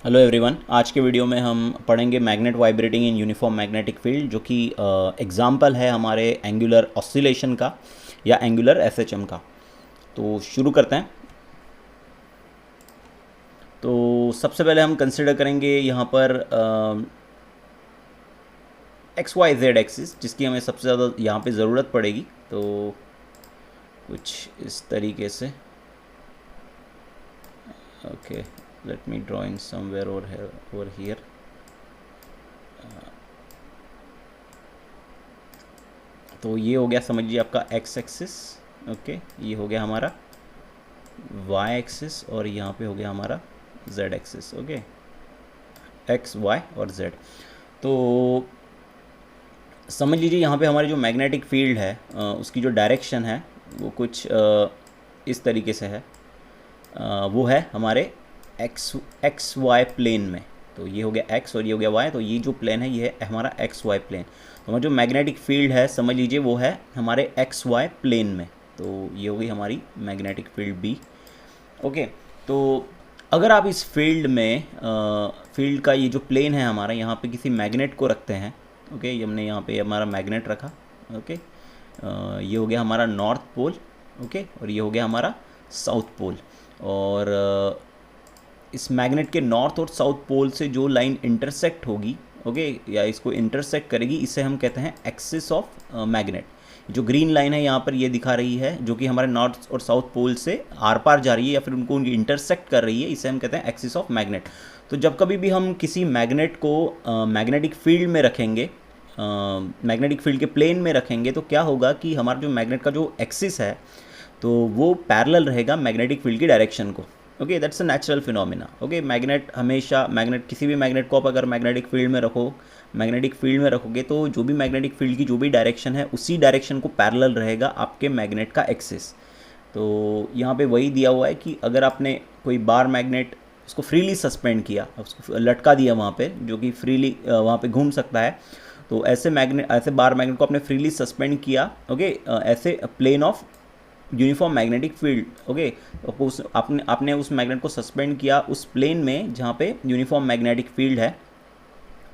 Hello everyone. आज के video में हम पढ़ेंगे मैग्नेट वाइब्रेटिंग इन यूनिफॉर्म मैग्नेटिक फील्ड, जो कि एग्जाम्पल है हमारे एंगुलर ऑसिलेशन का या एंगुलर एसएचएम का। तो शुरू करते हैं। तो सबसे पहले हम कंसिडर करेंगे यहाँ पर एक्स वाई जेड एक्सिस, जिसकी हमें सबसे ज़्यादा यहाँ पे ज़रूरत पड़ेगी। तो कुछ इस तरीके से, okay, let me draw in somewhere over here. तो ये हो गया, समझिए, आपका एक्स एक्सिस। ओके, ये हो गया हमारा वाई एक्सिस और यहाँ पे हो गया हमारा Z axis. Okay, X Y और जेड। तो समझ लीजिए यहाँ पे हमारी जो मैग्नेटिक फील्ड है उसकी जो डायरेक्शन है वो कुछ इस तरीके से है। वो है हमारे एक्स वाई प्लेन में। तो ये हो गया एक्स और ये हो गया वाई। तो ये जो प्लेन है ये है हमारा एक्स वाई प्लेन। तो हमारा जो मैग्नेटिक फील्ड है, समझ लीजिए, वो है हमारे एक्स वाई प्लेन में। तो ये हो गई हमारी मैग्नेटिक फील्ड बी। ओके, तो अगर आप इस फील्ड में फील्ड का ये जो प्लेन है हमारा, यहाँ पे किसी मैग्नेट को रखते हैं। ओके, ये हमने यहाँ पे हमारा मैग्नेट रखा। ओके, ये हो गया हमारा नॉर्थ पोल। ओके, और ये हो गया हमारा साउथ पोल। और इस मैग्नेट के नॉर्थ और साउथ पोल से जो लाइन इंटरसेक्ट होगी, ओके, या इसको इंटरसेक्ट करेगी, इसे हम कहते हैं एक्सिस ऑफ मैग्नेट। जो ग्रीन लाइन है यहाँ पर ये दिखा रही है, जो कि हमारे नॉर्थ और साउथ पोल से आर पार जा रही है या फिर उनको इंटरसेक्ट कर रही है, इसे हम कहते हैं एक्सिस ऑफ मैग्नेट। तो जब कभी भी हम किसी मैग्नेट को मैग्नेटिक फील्ड में रखेंगे, मैग्नेटिक फील्ड के प्लेन में रखेंगे, तो क्या होगा कि हमारा जो मैग्नेट का जो एक्सिस है तो वो पैरेलल रहेगा मैग्नेटिक फील्ड की डायरेक्शन को। Okay, that's a natural phenomena. Okay, magnet हमेशा, मैग्नेट किसी भी मैग्नेट को आप अगर मैग्नेटिक फील्ड में रखोगे तो जो भी मैग्नेटिक फील्ड की जो भी डायरेक्शन है उसी डायरेक्शन को पैरेलल रहेगा आपके मैग्नेट का एक्सिस। तो यहाँ पे वही दिया हुआ है कि अगर आपने कोई बार मैग्नेट, उसको फ्रीली सस्पेंड किया, उसको लटका दिया वहाँ पे, जो कि फ्रीली वहाँ पे घूम सकता है, तो ऐसे बार मैग्नेट को आपने फ्रीली सस्पेंड किया। ओके, ऐसे plane of uniform magnetic field. Okay, आपने उस मैग्नेट को सस्पेंड किया उस प्लेन में जहाँ पे यूनिफॉर्म मैग्नेटिक फील्ड है।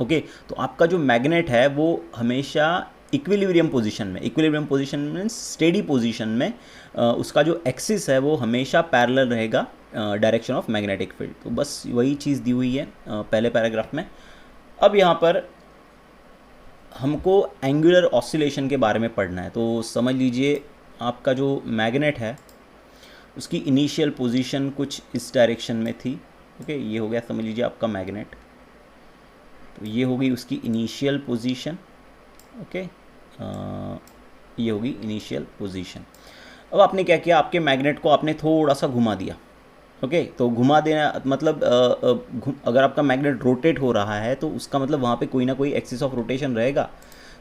ओके, तो आपका जो मैग्नेट है वो हमेशा इक्विलिब्रियम पोजीशन में स्टेडी पोजीशन में उसका जो एक्सिस है वो हमेशा पैरेलल रहेगा डायरेक्शन ऑफ मैग्नेटिक फील्ड। तो बस वही चीज़ दी हुई है पहले पैराग्राफ में। अब यहाँ पर हमको एंगुलर ऑसिलेशन के बारे में पढ़ना है। तो समझ लीजिए, आपका जो मैग्नेट है उसकी इनिशियल पोजीशन कुछ इस डायरेक्शन में थी। ओके, ये हो गया, समझ लीजिए, आपका मैग्नेट। तो ये होगी उसकी इनिशियल पोजीशन। ओके, ये होगी इनिशियल पोजीशन। अब आपने क्या किया, आपके मैग्नेट को आपने थोड़ा सा घुमा दिया। ओके, तो घुमा देना मतलब अगर आपका मैग्नेट रोटेट हो रहा है तो उसका मतलब वहाँ पे कोई ना कोई एक्सिस ऑफ रोटेशन रहेगा।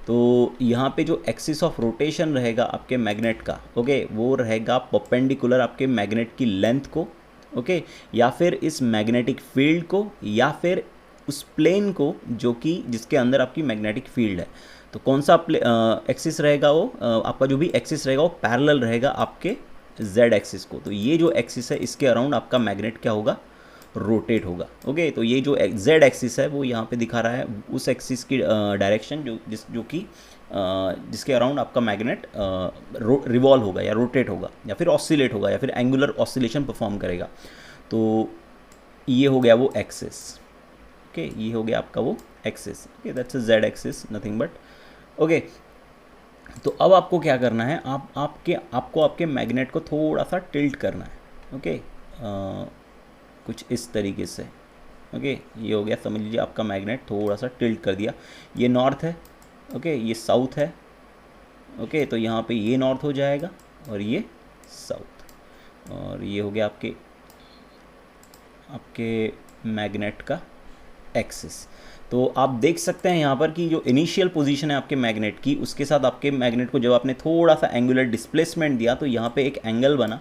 तो यहाँ पे जो एक्सिस ऑफ रोटेशन रहेगा आपके मैग्नेट का, ओके, वो रहेगा परपेंडिकुलर आपके मैग्नेट की लेंथ को, ओके, या फिर इस मैग्नेटिक फील्ड को, या फिर उस प्लेन को जो कि जिसके अंदर आपकी मैग्नेटिक फील्ड है। तो कौन सा एक्सिस रहेगा वो, आपका जो भी एक्सिस रहेगा वो पैरेलल रहेगा आपके जेड एक्सिस को। तो ये जो एक्सिस है इसके अराउंड आपका मैग्नेट क्या होगा, रोटेट होगा। ओके, तो ये जो जेड एक्सिस है वो यहाँ पे दिखा रहा है उस एक्सिस की डायरेक्शन जो कि जिसके अराउंड आपका मैग्नेट रिवॉल्व होगा या रोटेट होगा या फिर ऑसिलेट होगा या फिर एंगुलर ऑसिलेशन परफॉर्म करेगा। तो ये हो गया वो एक्सिस। ओके, ये हो गया आपका वो axis. Okay, that's a Z axis, nothing but. Okay, तो अब आपको क्या करना है, आपको आपके मैग्नेट को थोड़ा सा टिल्ट करना है। ओके, कुछ इस तरीके से। ओके, ये हो गया, समझ लीजिए, आपका मैग्नेट थोड़ा सा टिल्ट कर दिया। ये नॉर्थ है। ओके, ये साउथ है। ओके, तो यहाँ पे ये नॉर्थ हो जाएगा और ये साउथ, और ये हो गया आपके मैग्नेट का एक्सिस। तो आप देख सकते हैं यहाँ पर कि जो इनिशियल पोजीशन है आपके मैग्नेट की, उसके साथ आपके मैग्नेट को जब आपने थोड़ा सा एंगुलर डिस्प्लेसमेंट दिया तो यहाँ पे एक एंगल बना।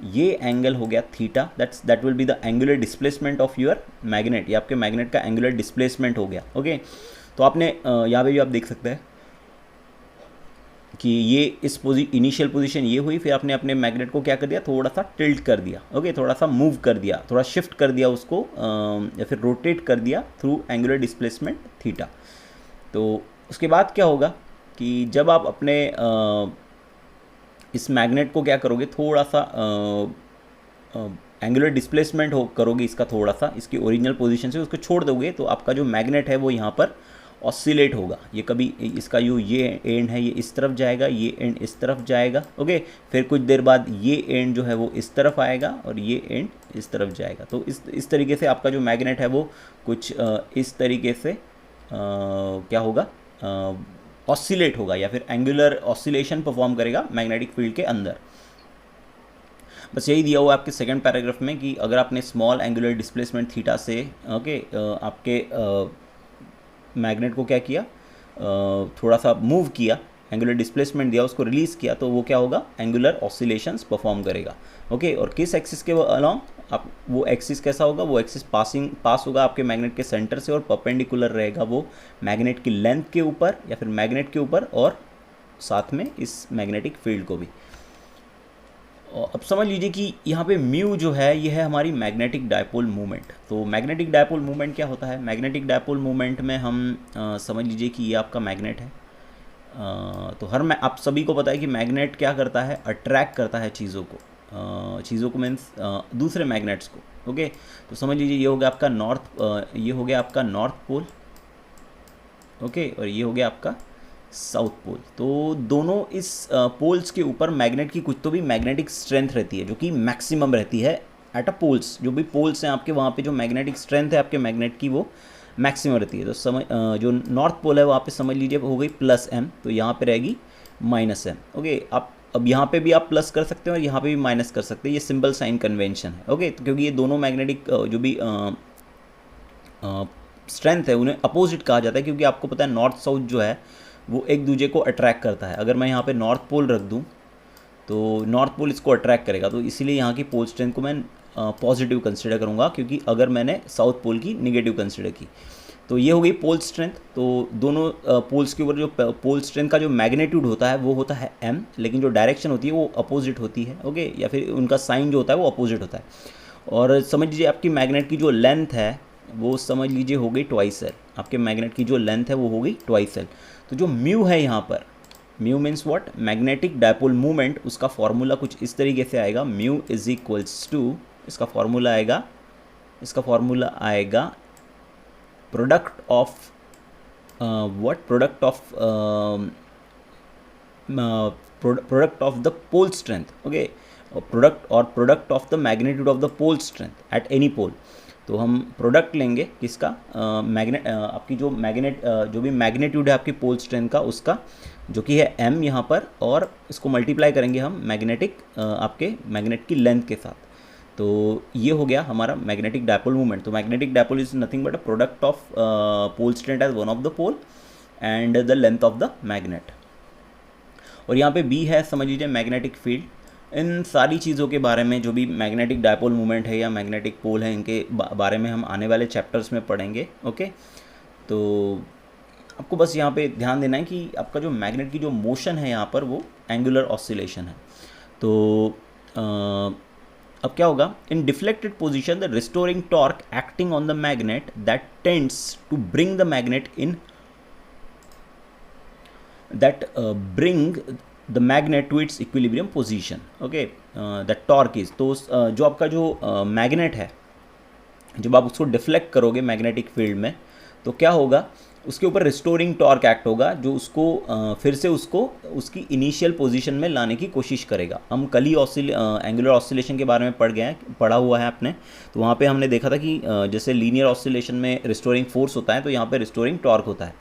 ये एंगल हो गया theta. That will be the angular displacement of your magnet. ये आपके मैग्नेट का एंगुलर डिस्प्लेसमेंट हो गया। ओके, तो आपने यहाँ पे भी आप देख सकते हैं कि ये इस इनिशियल पोजीशन ये हुई, फिर आपने अपने मैग्नेट को क्या कर दिया, थोड़ा सा टिल्ट कर दिया, ओके, थोड़ा सा मूव कर दिया, थोड़ा शिफ्ट कर दिया उसको, या फिर रोटेट कर दिया थ्रू एंगुलर डिस्प्लेसमेंट थीटा। तो उसके बाद क्या होगा कि जब आप अपने इस मैग्नेट को क्या करोगे, थोड़ा सा एंगुलर डिस्प्लेसमेंट करोगे इसका, थोड़ा सा इसकी ओरिजिनल पोजीशन से उसको छोड़ दोगे, तो आपका जो मैग्नेट है वो यहाँ पर ऑसिलेट होगा। ये कभी इसका ये एंड है ये इस तरफ जाएगा, ये एंड इस तरफ जाएगा, ओके, फिर कुछ देर बाद ये एंड जो है वो इस तरफ आएगा और ये एंड इस तरफ जाएगा। तो इस तरीके से आपका जो मैग्नेट है वो कुछ इस तरीके से क्या होगा, ऑसिलेट होगा या फिर एंगुलर ऑसिलेशन परफॉर्म करेगा मैग्नेटिक फील्ड के अंदर। बस यही दिया हुआ आपके सेकंड पैराग्राफ में कि अगर आपने स्मॉल एंगुलर डिस्प्लेसमेंट थीटा से ओके आपके मैग्नेट को क्या किया, थोड़ा सा मूव किया, एंगुलर डिस्प्लेसमेंट दिया, उसको रिलीज़ किया, तो वो क्या होगा, एंगुलर ऑसिलेशंस परफॉर्म करेगा, ओके। और किस एक्सिस के अलोंग, आप वो एक्सिस कैसा होगा, वो एक्सिस पास होगा आपके मैग्नेट के सेंटर से और परपेंडिकुलर रहेगा वो मैग्नेट की लेंथ के ऊपर या फिर मैग्नेट के ऊपर और साथ में इस मैग्नेटिक फील्ड को भी। और अब समझ लीजिए कि यहाँ पे म्यू जो है ये है हमारी मैग्नेटिक डायपोल मूवमेंट। तो मैग्नेटिक डायपोल मूवमेंट क्या होता है, मैग्नेटिक डायपोल मूवमेंट में हम समझ लीजिए कि ये आपका मैग्नेट है। तो आप सभी को पता है कि मैग्नेट क्या करता है, अट्रैक्ट करता है चीज़ों को मीन्स दूसरे मैग्नेट्स को, ओके। तो समझ लीजिए ये हो गया आपका नॉर्थ पोल, ओके, और ये हो गया आपका साउथ पोल। तो दोनों इस पोल्स के ऊपर मैग्नेट की कुछ तो भी मैग्नेटिक स्ट्रेंथ रहती है जो कि मैक्सिमम रहती है एट अ पोल्स। जो भी पोल्स हैं आपके, वहाँ पे जो मैग्नेटिक स्ट्रेंथ है आपके मैग्नेट की वो मैक्सिमम रहती है। तो जो नॉर्थ पोल है वहाँ पे समझ लीजिए हो गई +m, तो यहाँ पे रहेगी -m, ओके। आप अब यहाँ पे भी आप प्लस कर सकते हैं और यहाँ पे भी माइनस कर सकते हैं, ये सिंबल साइन कन्वेंशन है, ओके। तो क्योंकि ये दोनों मैग्नेटिक जो भी स्ट्रेंथ है उन्हें अपोजिट कहा जाता है, क्योंकि आपको पता है नॉर्थ साउथ जो है वो एक दूसरे को अट्रैक्ट करता है। अगर मैं यहाँ पे नॉर्थ पोल रख दूँ तो नॉर्थ पोल इसको अट्रैक्ट करेगा, तो इसीलिए यहाँ की पोल स्ट्रेंथ को मैं पॉजिटिव कंसिडर करूँगा, क्योंकि अगर मैंने साउथ पोल की निगेटिव कंसिडर की। तो ये हो गई पोल स्ट्रेंथ। तो दोनों पोल्स के ऊपर जो पोल स्ट्रेंथ का जो मैग्नीट्यूड होता है वो होता है m, लेकिन जो डायरेक्शन होती है वो अपोजिट होती है, ओके, या फिर उनका साइन जो होता है वो अपोजिट होता है। और समझ लीजिए आपकी मैग्नेट की जो लेंथ है वो समझ लीजिए हो गई ट्वाइस एल। आपके मैग्नेट की जो लेंथ है वो हो गई ट्वाइस एल। तो जो म्यू है यहाँ पर, mu means what, magnetic dipole movement, उसका फॉर्मूला कुछ इस तरीके से आएगा, म्यू इज इक्वल्स टू, इसका फॉर्मूला आएगा product of product of the pole strength, okay, product of the magnitude of the pole strength at any pole. तो हम प्रोडक्ट लेंगे किसका, आपकी जो भी मैग्नीट्यूड है आपकी पोल स्ट्रेंथ का, उसका जो कि है m यहाँ पर, और इसको मल्टीप्लाई करेंगे हम आपके मैग्नेट की लेंथ के साथ। तो ये हो गया हमारा मैग्नेटिक डायपोल मूवमेंट। तो magnetic dipole is nothing but a product of pole strength as one of the pole and the length of the magnet. और यहाँ पे B है, समझ लीजिए मैग्नेटिक फील्ड। इन सारी चीज़ों के बारे में, जो भी मैग्नेटिक डायपोल मूवमेंट है या मैग्नेटिक पोल है, इनके बारे में हम आने वाले चैप्टर्स में पढ़ेंगे, ओके। तो आपको बस यहाँ पे ध्यान देना है कि आपका जो मैग्नेट की जो मोशन है यहाँ पर वो एंगुलर ऑसिलेशन है। तो अब क्या होगा, in deflected position the restoring torque acting on the magnet that tends to bring the magnet in bring the magnet to its equilibrium position, okay, that torque is। तो जो आपका जो मैग्नेट है, जब आप उसको डिफ्लेक्ट करोगे मैग्नेटिक फील्ड में, तो क्या होगा, उसके ऊपर रिस्टोरिंग टॉर्क एक्ट होगा जो उसको फिर से उसकी इनिशियल पोजीशन में लाने की कोशिश करेगा। हम कल ही एंगुलर ऑसिलेशन के बारे में पढ़ा हुआ है आपने। तो वहाँ पे हमने देखा था कि जैसे लीनियर ऑसिलेशन में रिस्टोरिंग फोर्स होता है, तो यहाँ पे रिस्टोरिंग टॉर्क होता है।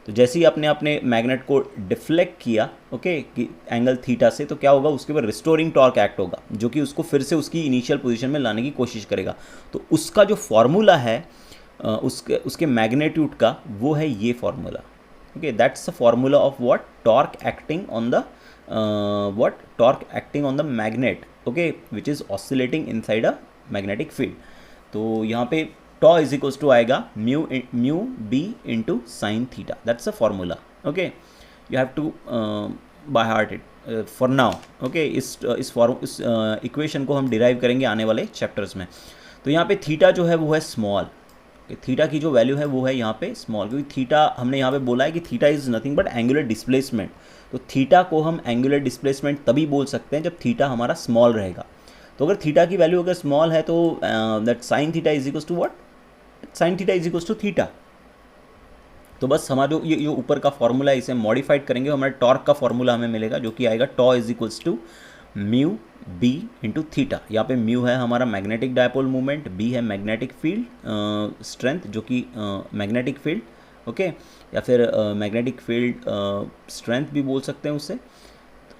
तो जैसे ही आपने अपने मैग्नेट को डिफ्लेक्ट किया, ओके, कि एंगल थीटा से, तो क्या होगा, उसके ऊपर रिस्टोरिंग टॉर्क एक्ट होगा जो कि उसको फिर से उसकी इनिशियल पोजीशन में लाने की कोशिश करेगा। तो उसका जो फॉर्मूला है उसके मैग्नीट्यूड का, वो है ये formula, okay. That's the formula of what, torque acting on the magnet, okay, which is oscillating inside a magnetic field. तो यहाँ पे टॉ इज इक्वल्स टू आएगा mu B into sine theta, that's a formula, okay. You have to by heart it for now, okay. इस equation को हम derive करेंगे आने वाले चैप्टर्स में। तो यहाँ पे थीटा जो है वो है स्मॉल, थीटा की जो वैल्यू है वो है यहाँ पे स्मॉल, क्योंकि थीटा हमने यहाँ पे बोला है कि theta is nothing but angular displacement. तो थीटा को हम एंगुलर डिस्प्लेसमेंट तभी बोल सकते हैं जब थीटा हमारा स्मॉल रहेगा। तो अगर थीटा की वैल्यू अगर स्मॉल है तो that sine theta is equals to what, sine theta is equals to theta. तो बस हमारा जो ये ऊपर का फॉर्मूला है इसे मॉडिफाइड करेंगे, हमारे टॉर्क का फॉर्मूला हमें मिलेगा जो कि आएगा tau is equals to mu B into theta. यहाँ पे म्यू है हमारा मैग्नेटिक डायपोल मूवमेंट, बी है मैग्नेटिक फील्ड स्ट्रेंथ जो कि मैग्नेटिक फील्ड, ओके, या फिर मैग्नेटिक फील्ड स्ट्रेंथ भी बोल सकते हैं उससे,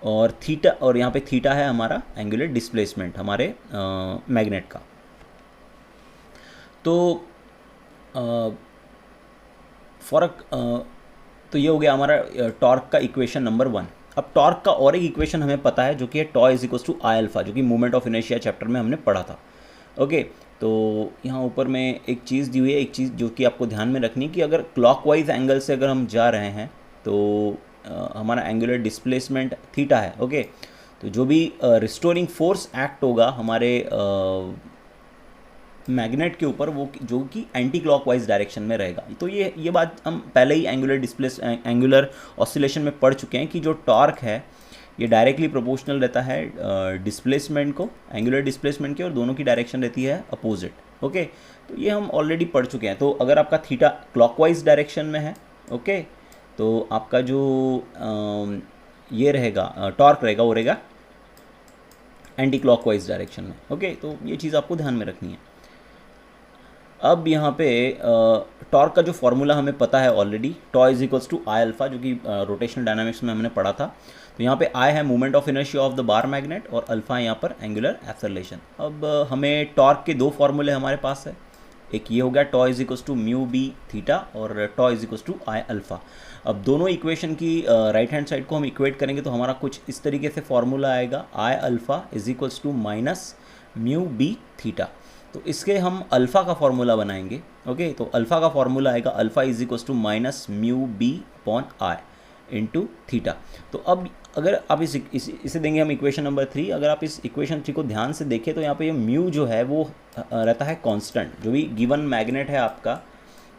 और थीटा, और यहाँ पे थीटा है हमारा एंगुलर डिस्प्लेसमेंट हमारे मैग्नेट का। तो तो ये हो गया हमारा टॉर्क का इक्वेशन नंबर 1। अब टॉर्क का और एक इक्वेशन हमें पता है जो कि है tau is equals to I alpha, जो कि मूवमेंट ऑफ इनर्शिया चैप्टर में हमने पढ़ा था, ओके। तो यहाँ ऊपर में एक चीज़ दी हुई है, एक चीज़ जो कि आपको ध्यान में रखनी है कि अगर क्लॉकवाइज एंगल से अगर हम जा रहे हैं तो हमारा एंगुलर डिस्प्लेसमेंट थीटा है, ओके। तो जो भी रिस्टोरिंग फोर्स एक्ट होगा हमारे मैग्नेट के ऊपर, वो जो कि एंटी क्लॉकवाइज डायरेक्शन में रहेगा। तो ये बात हम पहले ही एंगुलर ऑसिलेशन में पढ़ चुके हैं कि जो टॉर्क है ये डायरेक्टली प्रोपोर्शनल रहता है डिस्प्लेसमेंट को, एंगुलर डिस्प्लेसमेंट के, और दोनों की डायरेक्शन रहती है अपोजिट, ओके। तो ये हम ऑलरेडी पढ़ चुके हैं। तो अगर आपका थीटा क्लॉकवाइज डायरेक्शन में है, ओके, तो आपका जो ये रहेगा टॉर्क रहेगा वो रहेगा एंटी क्लॉकवाइज डायरेक्शन में, ओके। तो ये चीज़ आपको ध्यान में रखनी है। अब यहाँ पे टॉर्क का जो फॉर्मूला हमें पता है already, tau is equals to I alpha, जो कि रोटेशनल डायनामिक्स में हमने पढ़ा था। तो यहाँ पे आई है movement of inertia of the bar magnet और अल्फा है यहाँ पर एंगुलर एक्सेलरेशन। अब हमें टॉर्क के दो फॉर्मूले हमारे पास है, एक ये हो गया tau is equals to mu B theta और tau is equals to I alpha. अब दोनों इक्वेशन की राइट हैंड साइड को हम इक्वेट करेंगे तो हमारा कुछ इस तरीके से फॉर्मूला आएगा, I alpha is equals to minus mu B theta. तो इसके हम अल्फ़ा का फॉर्मूला बनाएंगे, ओके। तो अल्फ़ा का फॉर्मूला आएगा alpha is equals to minus mu B upon I into theta. तो अब अगर आप इसे देंगे हम इक्वेशन नंबर 3। अगर आप इस इक्वेशन 3 को ध्यान से देखें तो यहाँ पे ये म्यू जो है वो रहता है कांस्टेंट, जो भी गिवन मैग्नेट है आपका,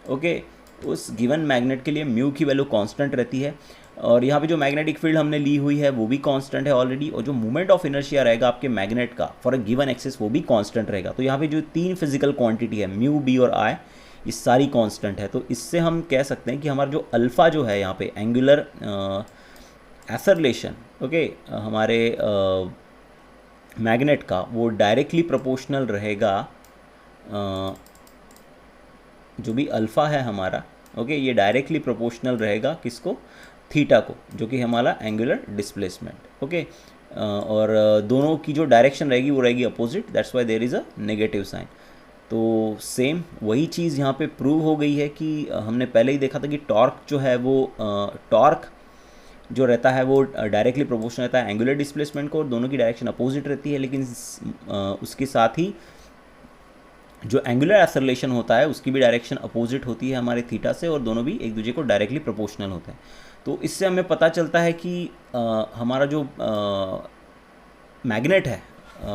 ओके, उस गिवन मैग्नेट के लिए म्यू की वैल्यू कांस्टेंट रहती है। और यहाँ पे जो मैग्नेटिक फील्ड हमने ली हुई है वो भी कांस्टेंट है ऑलरेडी, और जो मूवमेंट ऑफ इनर्शिया रहेगा आपके मैग्नेट का फॉर अ गिवन एक्सिस वो भी कांस्टेंट रहेगा। तो यहाँ पे जो तीन फिजिकल क्वांटिटी है म्यू बी और आई, ये सारी कांस्टेंट है। तो इससे हम कह सकते हैं कि हमारा जो अल्फ़ा जो है यहाँ पे एंगुलर एक्सेलरेशन, ओके, हमारे मैग्नेट का वो डायरेक्टली प्रोपोर्शनल रहेगा, जो भी अल्फ़ा है हमारा, ओके, ये डायरेक्टली प्रोपोर्शनल रहेगा किसको, थीटा को, जो कि हमारा एंगुलर डिस्प्लेसमेंट, ओके। और दोनों की जो डायरेक्शन रहेगी वो रहेगी opposite, that's why there is a negative sign. तो सेम वही चीज़ यहाँ पे प्रूव हो गई है कि हमने पहले ही देखा था कि टॉर्क जो है वो टॉर्क जो रहता है वो डायरेक्टली प्रोपोर्शनल रहता है एंगुलर डिस्प्लेसमेंट को, और दोनों की डायरेक्शन अपोजिट रहती है। लेकिन उसके साथ ही जो एंगुलर एक्सेलरेशन होता है उसकी भी डायरेक्शन अपोजिट होती है हमारे थीटा से, और दोनों भी एक दूसरे को डायरेक्टली प्रोपोर्शनल होते हैं। तो इससे हमें पता चलता है कि हमारा जो मैग्नेट है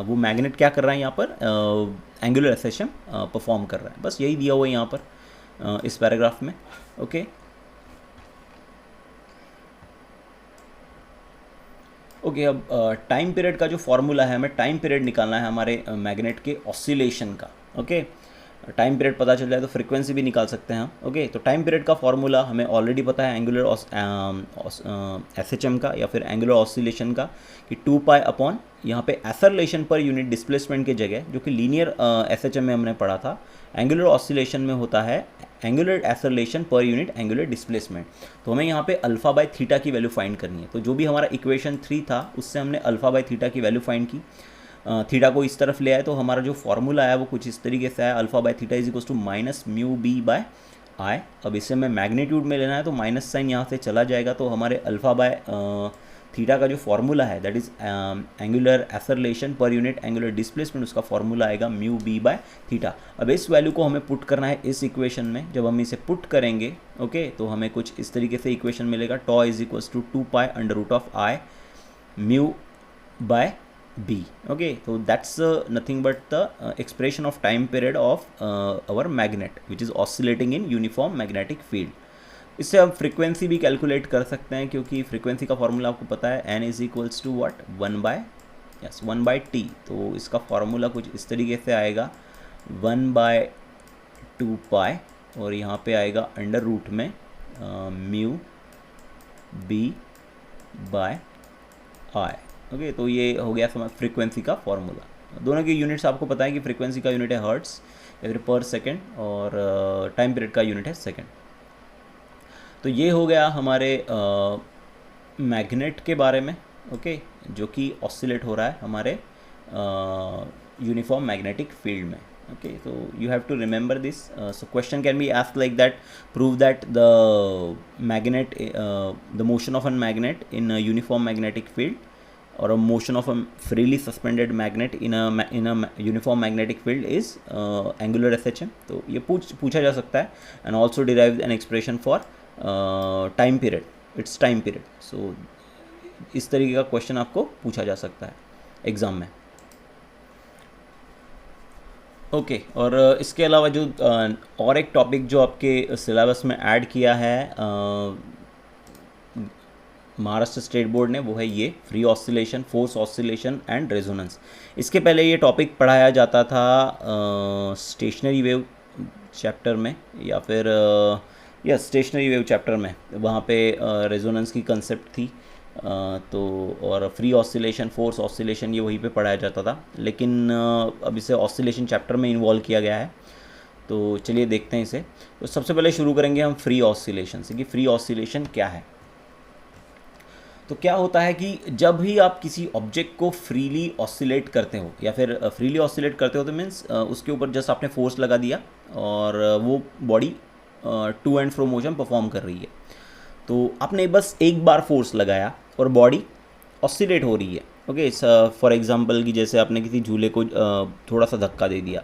वो मैग्नेट क्या कर रहा है यहाँ पर, एंगुलर एक्सेलरेशन परफॉर्म कर रहा है। बस यही दिया हुआ है यहाँ पर इस पैराग्राफ में, ओके। ओके, अब टाइम पीरियड का जो फॉर्मूला है, हमें टाइम पीरियड निकालना है हमारे मैग्नेट के ऑसिलेशन का, ओके। टाइम पीरियड पता चल जाए तो फ्रीक्वेंसी भी निकाल सकते हैं हम, ओके। तो टाइम पीरियड का फॉर्मूला हमें ऑलरेडी पता है एंगुलर एसएचएम का या फिर एंगुलर ऑसिलेशन का, कि 2 पाई अपॉन यहाँ पे एक्सेलरेशन पर यूनिट डिस्प्लेसमेंट की जगह, जो कि लीनियर एसएचएम में हमने पढ़ा था, एंगुलर ऑसिलेशन में होता है angular acceleration per unit angular displacement. तो हमें यहाँ पे अल्फ़ा बाय थीटा की वैल्यू फाइंड करनी है। तो जो भी हमारा इक्वेशन 3 था उससे हमने अल्फ़ा बाय थीटा की वैल्यू फाइंड की, थीटा को इस तरफ ले आए, तो हमारा जो फॉर्मूला है वो कुछ इस तरीके से है, alpha by theta is equals to minus mu B by I. अब इसे हमें मैग्नीट्यूड में लेना है तो माइनस साइन यहाँ से चला जाएगा, तो हमारे अल्फ़ा बाय थीटा का जो फॉर्मूला है that is angular acceleration per unit angular displacement, उसका फॉर्मूला आएगा म्यू बी बाय थीटा। अब इस वैल्यू को हमें पुट करना है इस इक्वेशन में। जब हम इसे पुट करेंगे ओके तो हमें कुछ इस तरीके से इक्वेशन मिलेगा, tau is equals to 2 pi under root of I mu by b. Okay, so that's nothing but the expression of time period of our magnet which is oscillating in uniform magnetic field. इससे हम frequency भी calculate कर सकते हैं क्योंकि frequency का formula आपको पता है n is equals to what 1 by t। तो इसका फॉर्मूला कुछ इस तरीके से आएगा 1 बाय 2 पाई और यहाँ पे आएगा अंडर रूट में म्यू b बाय आई। ओके, तो ये हो गया समझ फ्रीक्वेंसी का फॉर्मूला। दोनों की यूनिट्स आपको पता है कि फ्रीक्वेंसी का यूनिट है हर्ट्स या फिर पर सेकेंड और टाइम पीरियड का यूनिट है सेकेंड। तो ये हो गया हमारे मैग्नेट के बारे में ओके, जो कि ऑसिलेट हो रहा है हमारे यूनिफॉर्म मैग्नेटिक फील्ड में। ओके, तो you have to remember this. So question can be asked like that, prove that the magnet the motion of an magnet in uniform magnetic field or a motion of a freely suspended magnet in a uniform magnetic field is angular SHM। तो ये पूछा जा सकता है and also derive an expression for time period, its time period। so इस तरीके का question आपको पूछा जा सकता है एग्ज़ाम में। ओके, और इसके अलावा जो और एक टॉपिक जो आपके सिलेबस में ऐड किया है महाराष्ट्र स्टेट बोर्ड ने, वो है ये free oscillation, force oscillation and resonance. इसके पहले ये टॉपिक पढ़ाया जाता था स्टेशनरी वेव चैप्टर में या फिर या स्टेशनरी वेव चैप्टर में, वहाँ पे रेजोनेंस की कंसेप्ट थी। तो और फ्री ऑसिलेशन, फोर्स ऑसिलेशन ये वहीं पे पढ़ाया जाता था, लेकिन अब इसे ऑसिलेशन चैप्टर में इन्वॉल्व किया गया है। तो चलिए देखते हैं इसे। तो सबसे पहले शुरू करेंगे हम फ्री ऑसिलेशन से कि फ्री ऑसिलेशन क्या है। तो क्या होता है कि जब भी आप किसी ऑब्जेक्ट को फ्रीली ऑसिलेट करते हो या फिर फ्रीली ऑसिलेट करते हो तो मीन्स उसके ऊपर जस्ट आपने फोर्स लगा दिया और वो body to and fro motion perform कर रही है। तो आपने बस एक बार फोर्स लगाया और बॉडी ऑसिलेट हो रही है। ओके, फॉर एग्जांपल कि जैसे आपने किसी झूले को थोड़ा सा धक्का दे दिया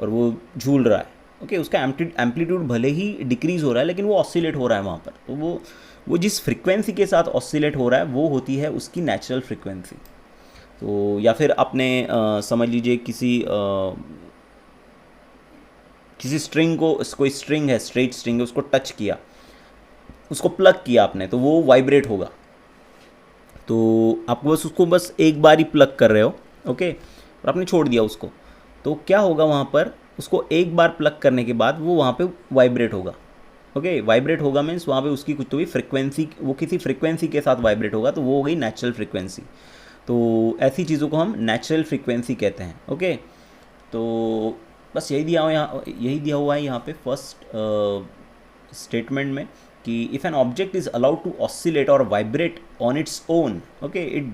और वो झूल रहा है। ओके, उसका एम्पलीट्यूड भले ही डिक्रीज़ हो रहा है लेकिन वो ऑसिलेट हो रहा है वहाँ पर। तो वो जिस फ्रिक्वेंसी के साथ ऑसिलेट हो रहा है वो होती है उसकी नेचुरल फ्रिक्वेंसी। तो या फिर आपने समझ लीजिए किसी स्ट्रिंग को, कोई स्ट्रिंग है, स्ट्रेट स्ट्रिंग है, उसको टच किया, उसको प्लग किया आपने, तो वो वाइब्रेट होगा। तो आपको उसको बस एक बार ही प्लग कर रहे हो ओके, और आपने छोड़ दिया उसको, तो क्या होगा वहाँ पर, उसको एक बार प्लग करने के बाद वो वहाँ पे वाइब्रेट होगा। ओके, वाइब्रेट होगा मीन्स वहाँ पे उसकी कुछ तो भी फ्रिक्वेंसी, वो किसी फ्रिक्वेंसी के साथ वाइब्रेट होगा, तो वो हो गई नेचुरल फ्रिक्वेंसी। तो ऐसी चीज़ों को हम नेचुरल फ्रिक्वेंसी कहते हैं। ओके, तो बस यही दिया हुआ है यहाँ पे फर्स्ट स्टेटमेंट में कि if an object is allowed to oscillate और vibrate on its own okay, it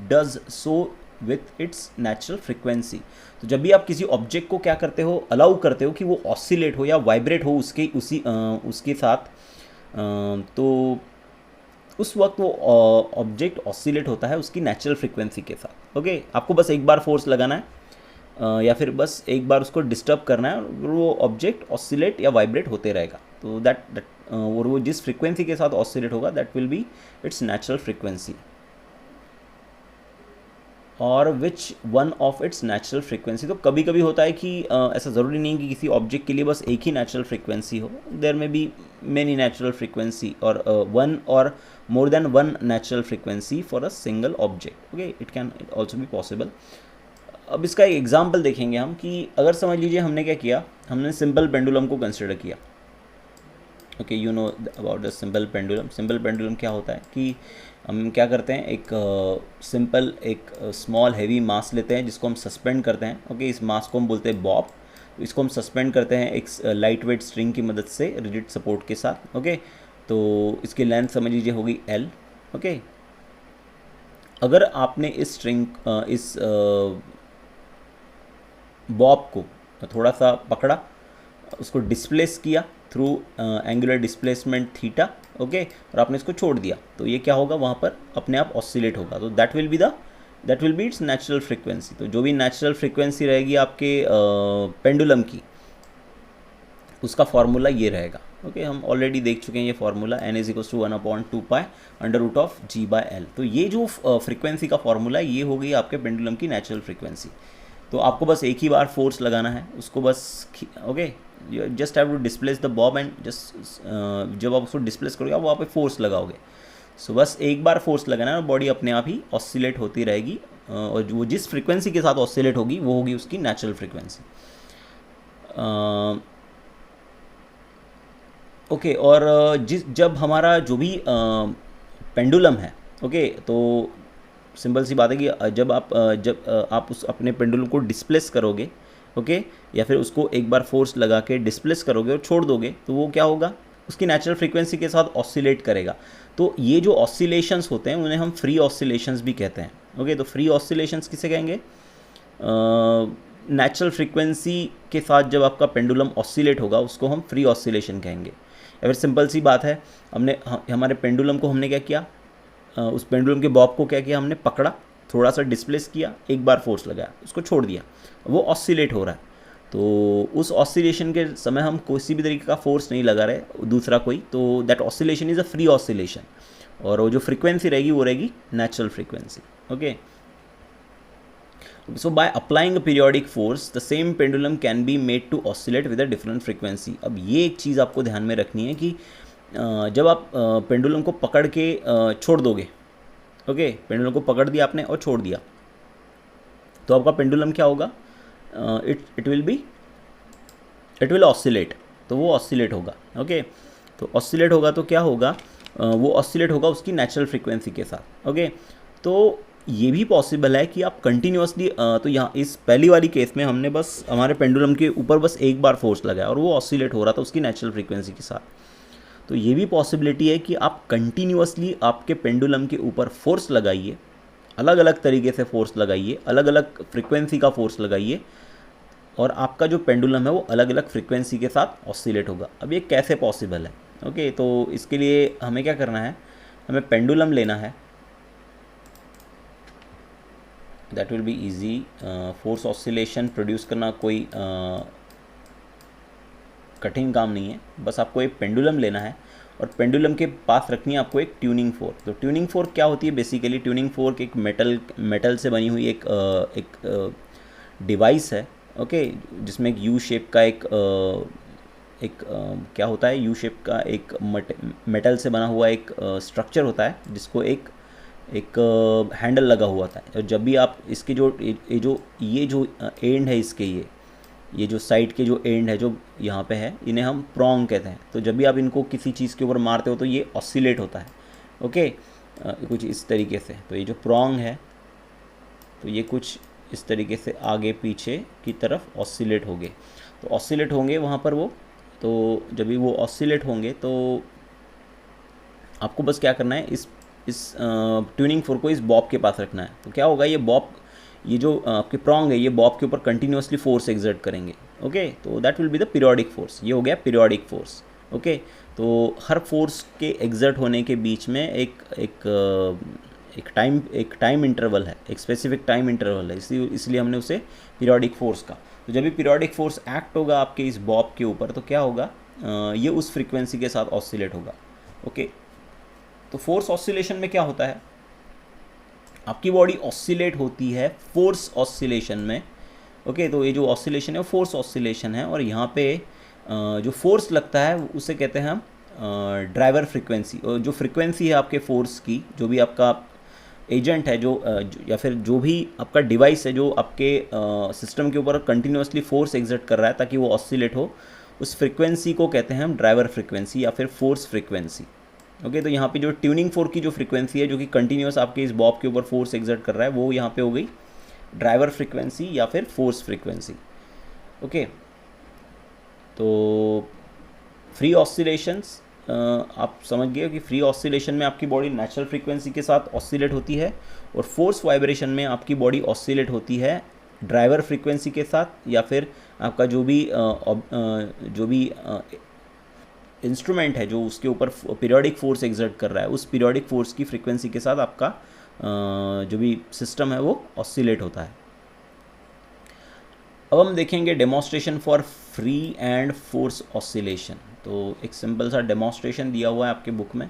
does so with its natural frequency. तो जब भी आप किसी ऑब्जेक्ट को क्या करते हो, अलाउ करते हो कि वो ऑसिलेट हो या वाइब्रेट हो उसके साथ, तो उस वक्त वो ऑब्जेक्ट ऑसिलेट होता है उसकी नेचुरल फ्रिक्वेंसी के साथ। ओके, आपको बस एक बार फोर्स लगाना है या फिर बस एक बार उसको डिस्टर्ब करना है और वो ऑब्जेक्ट ऑसिलेट या वाइब्रेट होते रहेगा। तो और वो जिस फ्रिक्वेंसी के साथ ऑसिलेट होगा that will be its natural frequency और which one of its natural frequency. तो कभी कभी होता है कि ऐसा ज़रूरी नहीं कि किसी ऑब्जेक्ट के लिए बस एक ही नेचुरल फ्रिक्वेंसी हो, देयर में बी मेनी नेचुरल फ्रिक्वेंसी और वन और more than one natural frequency for a single object. Okay, it can also be possible. अब इसका एक एग्जाम्पल देखेंगे हम कि अगर समझ लीजिए हमने क्या किया, हमने सिंपल पेंडुलम को कंसिडर किया। Okay, you know about the simple pendulum. Simple pendulum क्या होता है कि हम क्या करते हैं, एक स्मॉल हैवी मास लेते हैं जिसको हम सस्पेंड करते हैं। ओके, इस मास को हम बोलते हैं बॉब। इसको हम सस्पेंड करते हैं एक लाइट वेट स्ट्रिंग की मदद से रिजिड सपोर्ट के साथ। ओके, तो इसकी लेंथ समझ लीजिए होगी L। ओके, अगर आपने इस बॉब को थोड़ा सा पकड़ा, उसको डिस्प्लेस किया through angular displacement theta, okay, और आपने इसको छोड़ दिया तो ये क्या होगा, वहाँ पर अपने आप ऑसिलेट होगा। तो that will be its natural frequency. तो जो भी नेचुरल फ्रिक्वेंसी रहेगी आपके पेंडुलम की, उसका फॉर्मूला ये रहेगा। ओके, हम ऑलरेडी देख चुके हैं ये फॉर्मूला, n = 1/2π√g/L। तो ये जो फ्रीक्वेंसी का फॉर्मूला है, ये हो गई आपके पेंडुलम की नेचुरल फ्रीक्वेंसी। तो आपको बस एक ही बार फोर्स लगाना है उसको, बस okay, just have to displace the bob and just जब आप उसको डिस्प्लेस करोगे आप वहाँ पे फोर्स लगाओगे। सो बस एक बार फोर्स लगाना है और बॉडी अपने आप ही ऑसिलेट होती रहेगी, और वो जिस फ्रीक्वेंसी के साथ ऑसिलेट होगी वो होगी उसकी नेचुरल फ्रीक्वेंसी। ओके, और जब हमारा जो भी पेंडुलम है, ओके, तो सिंपल सी बात है कि जब आप उस अपने पेंडुलम को डिस्प्लेस करोगे, ओके, या फिर उसको एक बार फोर्स लगा के डिस्प्लेस करोगे और छोड़ दोगे, तो वो क्या होगा, उसकी नेचुरल फ्रीक्वेंसी के साथ ऑसिलेट करेगा। तो ये जो ऑसिलेशंस होते हैं उन्हें हम फ्री ऑसिलेशंस भी कहते हैं। ओके, तो फ्री ऑसिलेशंस किसे कहेंगे, नेचुरल फ्रीक्वेंसी के साथ जब आपका पेंडुलम ऑसिलेट होगा उसको हम फ्री ऑसिलेशन कहेंगे। या फिर सिंपल सी बात है, हमारे पेंडुलम को हमने क्या किया, उस पेंडुलम के बॉब को क्या किया, हमने पकड़ा, थोड़ा सा डिस्प्लेस किया, एक बार फोर्स लगाया, उसको छोड़ दिया, वो ऑसिलेट हो रहा है। तो उस ऑसिलेशन के समय हम किसी भी तरीके का फोर्स नहीं लगा रहे दूसरा कोई, तो that oscillation is a free oscillation, और वो जो फ्रीक्वेंसी रहेगी वो रहेगी natural frequency. Okay, so by applying a periodic force the same pendulum can be made to oscillate with a different frequency। अब ये एक चीज़ आपको ध्यान में रखनी है कि जब आप पेंडुलम को पकड़ के छोड़ दोगे, ओके, पेंडुलम को पकड़ दिया आपने और छोड़ दिया, तो आपका पेंडुलम क्या होगा, इट विल ऑसिलेट, तो वो ऑसिलेट होगा। ओके, तो ऑसिलेट होगा तो क्या होगा, वो ऑसिलेट होगा उसकी नेचुरल फ्रीक्वेंसी के साथ। ओके, तो ये भी पॉसिबल है कि आप कंटिन्यूसली, तो यहाँ इस पहली वाली केस में हमने बस हमारे पेंडुलम के ऊपर बस एक बार फोर्स लगाया और वो ऑसिलेट हो रहा था उसकी नेचुरल फ्रीक्वेंसी के साथ। तो ये भी पॉसिबिलिटी है कि आप कंटिन्यूसली आपके पेंडुलम के ऊपर फोर्स लगाइए, अलग अलग तरीके से फोर्स लगाइए, अलग अलग फ्रीक्वेंसी का फोर्स लगाइए, और आपका जो पेंडुलम है वो अलग अलग फ्रीक्वेंसी के साथ ऑसिलेट होगा। अब ये कैसे पॉसिबल है, ओके, तो इसके लिए हमें क्या करना है, हमें पेंडुलम लेना है, that will be easy. Force oscillation produce करना कोई कठिन काम नहीं है, बस आपको एक पेंडुलम लेना है और पेंडुलम के पास रखनी है आपको एक ट्यूनिंग फोर्क। तो ट्यूनिंग फोर्क क्या होती है, बेसिकली ट्यूनिंग फोर्क एक मेटल से बनी हुई एक डिवाइस है, ओके, जिसमें एक यू शेप का क्या होता है, यू शेप का एक मेटल से बना हुआ एक स्ट्रक्चर होता है जिसको एक हैंडल लगा हुआ था। और जब भी आप इसके ये जो एंड है इसके, ये जो साइड के जो एंड है जो यहाँ पे है, इन्हें हम प्रॉन्ग कहते हैं। तो जब भी आप इनको किसी चीज़ के ऊपर मारते हो तो ये ऑसिलेट होता है। ओके, कुछ इस तरीके से। तो ये जो प्रॉन्ग है तो ये कुछ इस तरीके से आगे पीछे की तरफ ऑसिलेट होंगे। तो ऑसिलेट होंगे वहाँ पर वो, तो जब भी वो ऑसिलेट होंगे तो आपको बस क्या करना है, इस ट्यूनिंग फोर्क को इस बॉब के पास रखना है। तो क्या होगा, ये बॉब, ये जो आपके प्रॉन्ग है, ये बॉब के ऊपर कंटिन्यूसली फोर्स एक्सर्ट करेंगे। ओके, तो that will be the periodic force. ये हो गया पीरियोडिक फोर्स। ओके, तो हर फोर्स के एक्सर्ट होने के बीच में एक टाइम इंटरवल है, एक स्पेसिफिक टाइम इंटरवल है, इसलिए हमने उसे पीरियोडिक फोर्स का। तो जब भी पीरियोडिक फोर्स एक्ट होगा आपके इस बॉब के ऊपर तो क्या होगा, ये उस फ्रीक्वेंसी के साथ ऑसिलेट होगा। ओके, तो फोर्स ऑसिलेशन में क्या होता है, आपकी बॉडी ऑसिलेट होती है फोर्स ऑसिलेशन में। ओके, तो ये जो ऑसिलेशन है वो फोर्स ऑसिलेशन है, और यहाँ पे जो फोर्स लगता है उसे कहते हैं हम ड्राइवर फ्रीक्वेंसी। और जो फ्रीक्वेंसी है आपके फोर्स की, जो भी आपका एजेंट है या फिर जो भी आपका डिवाइस है जो आपके सिस्टम के ऊपर कंटिन्यूसली फोर्स एक्सर्ट कर रहा है ताकि वो ऑसिलेट हो, उस फ्रीक्वेंसी को कहते हैं हम ड्राइवर फ्रीक्वेंसी या फिर फोर्स फ्रीक्वेंसी। ओके, तो यहाँ पे जो ट्यूनिंग फोर्क की जो फ्रीक्वेंसी है जो कि कंटिन्यूस आपके इस बॉब के ऊपर फोर्स एक्सर्ट कर रहा है, वो यहाँ पे हो गई ड्राइवर फ्रीक्वेंसी या फिर फोर्स फ्रीक्वेंसी। ओके, तो फ्री ऑसिलेशंस आप समझ गए कि फ्री ऑसिलेशन में आपकी बॉडी नेचुरल फ्रीक्वेंसी के साथ ऑसिलेट होती है, और फोर्स वाइब्रेशन में आपकी बॉडी ऑसिलेट होती है ड्राइवर फ्रीक्वेंसी के साथ, या फिर आपका जो भी इंस्ट्रूमेंट है जो उसके ऊपर पीरियोडिक फोर्स एग्जर्ट कर रहा है, उस पीरियोडिक फोर्स की फ्रीक्वेंसी के साथ आपका जो भी सिस्टम है वो ऑसिलेट होता है। अब हम देखेंगे demonstration for free and force oscillation. तो एक सिंपल सा डेमोन्स्ट्रेशन दिया हुआ है आपके बुक में,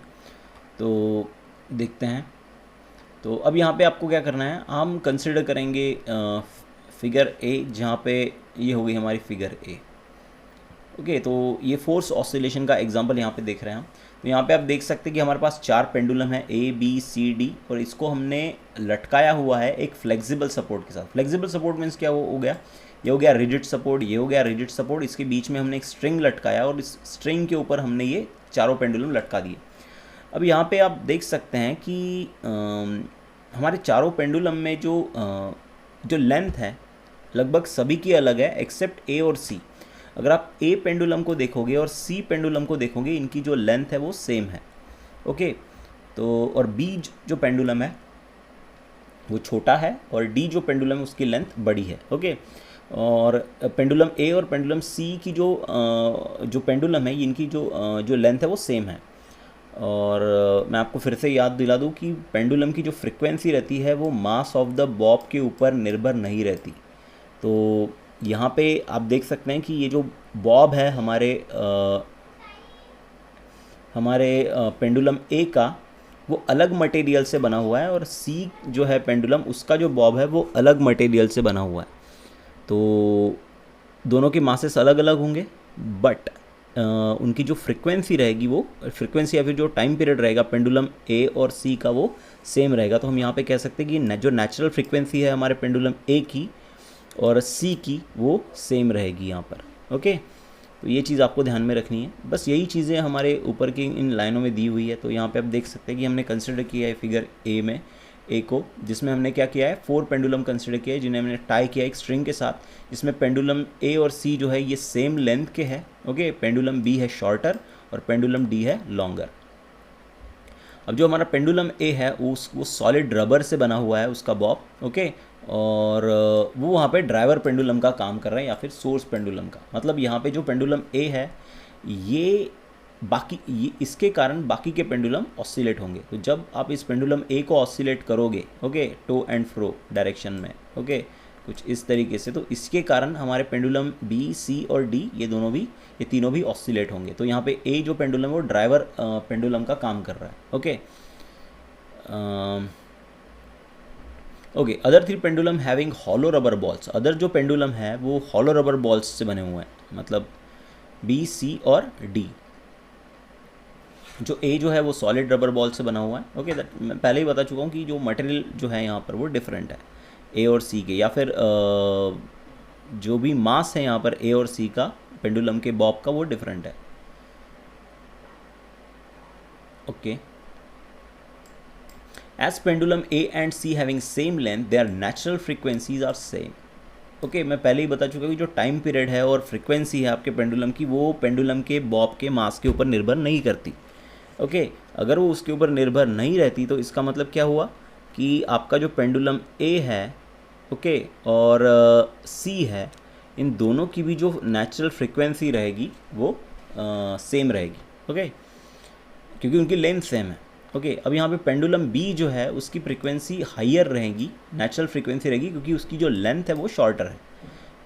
तो देखते हैं। तो अब यहाँ पे आपको क्या करना है, हम कंसिडर करेंगे फिगर ए, जहाँ पे ये होगी हमारी फिगर ए। ओके, तो ये फोर्स ऑसिलेशन का एग्जांपल यहाँ पे देख रहे हैं हम। तो यहाँ पे आप देख सकते हैं कि हमारे पास 4 पेंडुलम है, ए बी सी डी, और इसको हमने लटकाया हुआ है एक फ्लेक्सिबल सपोर्ट के साथ। फ्लेक्सिबल सपोर्ट मीन्स क्या हो गया, ये हो गया रिजिड सपोर्ट, ये हो गया रिजिड सपोर्ट, इसके बीच में हमने एक स्ट्रिंग लटकाया और इस स्ट्रिंग के ऊपर हमने ये चारों पेंडुलम लटका दिए। अब यहाँ पे आप देख सकते हैं कि हमारे चारों पेंडुलम में जो लेंथ है लगभग सभी की अलग है एक्सेप्ट ए और सी। अगर आप ए पेंडुलम को देखोगे और सी पेंडुलम को देखोगे, इनकी जो लेंथ है वो सेम है। ओके, तो और बी जो पेंडुलम है वो छोटा है और डी जो पेंडुलम है उसकी लेंथ बड़ी है। ओके, और पेंडुलम ए और पेंडुलम सी की जो पेंडुलम है, इनकी जो लेंथ है वो सेम है। और मैं आपको फिर से याद दिला दूं कि पेंडुलम की जो फ्रिक्वेंसी रहती है वो मास ऑफ द बॉब के ऊपर निर्भर नहीं रहती। तो यहाँ पे आप देख सकते हैं कि ये जो बॉब है हमारे पेंडुलम ए का, वो अलग मटेरियल से बना हुआ है, और सी जो है पेंडुलम, उसका जो बॉब है वो अलग मटेरियल से बना हुआ है। तो दोनों के मासेस अलग अलग होंगे, बट उनकी जो फ्रिक्वेंसी रहेगी, वो फ्रिक्वेंसी या फिर जो टाइम पीरियड रहेगा पेंडुलम ए और सी का, वो सेम रहेगा। तो हम यहाँ पे कह सकते हैं कि जो नेचुरल फ्रिक्वेंसी है हमारे पेंडुलम ए की और सी की, वो सेम रहेगी यहाँ पर। ओके, तो ये चीज़ आपको ध्यान में रखनी है। बस यही चीज़ें हमारे ऊपर की इन लाइनों में दी हुई है। तो यहाँ पे आप देख सकते हैं कि हमने कंसिडर किया है फिगर ए में ए को, जिसमें हमने क्या किया है, 4 पेंडुलम कंसिडर किया है जिन्हें हमने टाई किया एक स्ट्रिंग के साथ, जिसमें पेंडुलम ए और सी जो है ये सेम लेंथ के है। ओके, पेंडुलम बी है शॉर्टर और पेंडुलम डी है लॉन्गर। अब जो हमारा पेंडुलम ए है वो सॉलिड रबर से बना हुआ है उसका बॉब। ओके, और वो वहाँ पे ड्राइवर पेंडुलम का काम कर रहे हैं या फिर सोर्स पेंडुलम का। मतलब यहाँ पे जो पेंडुलम ए है ये इसके कारण बाकी के पेंडुलम ऑसिलेट होंगे। तो जब आप इस पेंडुलम ए को ऑसिलेट करोगे, okay, to and fro direction में, ओके, कुछ इस तरीके से, तो इसके कारण हमारे पेंडुलम बी सी और डी ये तीनों भी ऑसिलेट होंगे। तो यहाँ पे ए जो पेंडुलम है वो ड्राइवर पेंडुलम का काम कर रहा है। Okay, okay, other 3 pendulum having hollow rubber balls. Other जो पेंडुलम है वो हॉलो रबर बॉल्स से बने हुए हैं, मतलब बी सी और डी। जो ए जो है वो सॉलिड रबर बॉल से बना हुआ है। ओके, मैं पहले ही बता चुका हूँ कि जो मटेरियल जो है यहाँ पर वो डिफरेंट है ए और सी के, या फिर जो भी मास है यहाँ पर ए और सी का पेंडुलम के बॉब का, वो डिफरेंट है। Okay, as pendulum A and C having same length, their natural frequencies are same. Okay, मैं पहले ही बता चुका हूँ कि जो टाइम पीरियड है और फ्रीक्वेंसी है आपके पेंडुलम की, वो पेंडुलम के बॉब के मास के ऊपर निर्भर नहीं करती। ओके, अगर वो उसके ऊपर निर्भर नहीं रहती तो इसका मतलब क्या हुआ कि आपका जो पेंडुलम ए है, ओके, और सी है, इन दोनों की भी जो नेचुरल फ्रीक्वेंसी रहेगी वो सेम रहेगी। ओके, क्योंकि उनकी लेंथ सेम है। ओके, अब यहाँ पे पेंडुलम बी जो है उसकी फ्रीक्वेंसी हायर रहेगी, नेचुरल फ्रीक्वेंसी रहेगी, क्योंकि उसकी जो लेंथ है वो शॉर्टर है।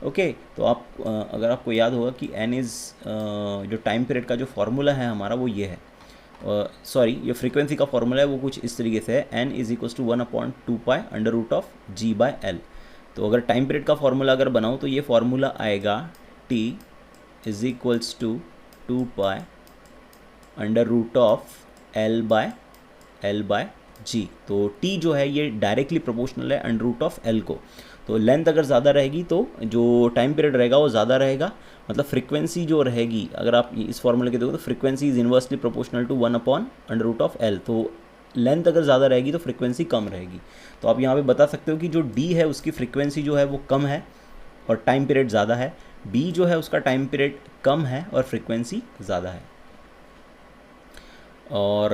ओके, तो आप अगर आपको याद होगा कि एन इज़ जो टाइम पीरियड का जो फार्मूला है हमारा वो ये है, सॉरी, ये फ्रीक्वेंसी का फार्मूला है वो कुछ इस तरीके से है, N is equals to 1/2π√g/L। तो अगर टाइम पीरियड का फार्मूला अगर बनाऊँ तो ये फार्मूला आएगा t is equals to 2π√L/G। तो t जो है ये डायरेक्टली प्रोपोर्शनल है √L को। तो लेंथ अगर ज़्यादा रहेगी तो जो टाइम पीरियड रहेगा वो ज़्यादा रहेगा, मतलब फ्रीक्वेंसी जो रहेगी, अगर आप इस फॉर्मूले के देखो तो frequency is inversely proportional to 1/√L। तो लेंथ अगर ज़्यादा रहेगी तो फ्रीक्वेंसी कम रहेगी। तो आप यहाँ पे बता सकते हो कि जो D है उसकी फ्रीक्वेंसी जो है वो कम है और टाइम पीरियड ज़्यादा है, B जो है उसका टाइम पीरियड कम है और फ्रीक्वेंसी ज़्यादा है। और